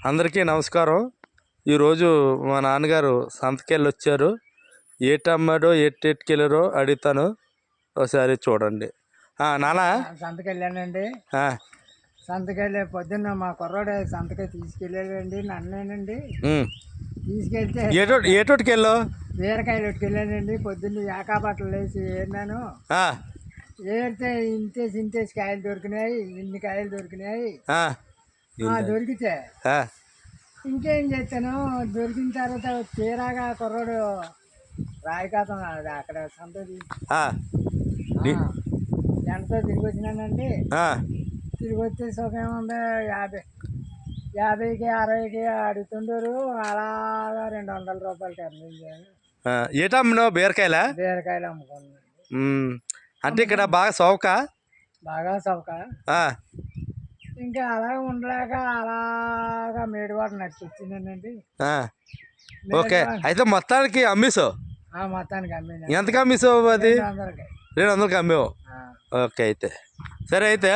అందరికీ నమస్కారం. ఈరోజు మా నాన్నగారు సంతకెళ్ళి వచ్చారు. ఏటమ్మాడో ఎట్టెట్టుకెళ్ళారో అడుగుతాను, ఒకసారి చూడండి. నానా సంతకి వెళ్ళానండి. సంతకెళ్ళి పొద్దున్న మా కుర్రాడు సంతకి తీసుకెళ్ళాడండి. నన్నేనండి తీసుకెళ్తే ఏటోటికి వెళ్ళావు? బీరకాయలు వెళ్ళానండి. పొద్దున్న యాకా బట్టలు వేసి ఏరినాను. ఏరితే ఇంతేసి కాయలు దొరికినాయి. ఇన్ని కాయలు దొరికినాయి. దొరికితే ఇంకేం చేస్తాను. దొరికిన తర్వాత తీరాగా కుర్రాడు రాయకాతం అక్కడ సంత ఎండతో తిరిగి వచ్చినానండి. తిరిగి వచ్చే సుఖం ఉంది. 50కి 60కి అడుగుతుండరు. అలాగా 200 రూపాయలకి అమ్మించాను. ఏటమ్మినావు? బీరకాయలు అమ్ముకున్నాను. అంటే ఇక్కడ బాగా చౌక. ఇంకా అలాగే ఉండలేక అలాగా మేడివాడ నడిచొచ్చిందండి. ఓకే, అయితే మొత్తానికి అమ్మేసావు? మొత్తానికి అమ్మినా. ఎంతకు అమ్మేసావు? అది 200కి. 200కి అమ్మేవు. ఓకే, అయితే సరే అయితే.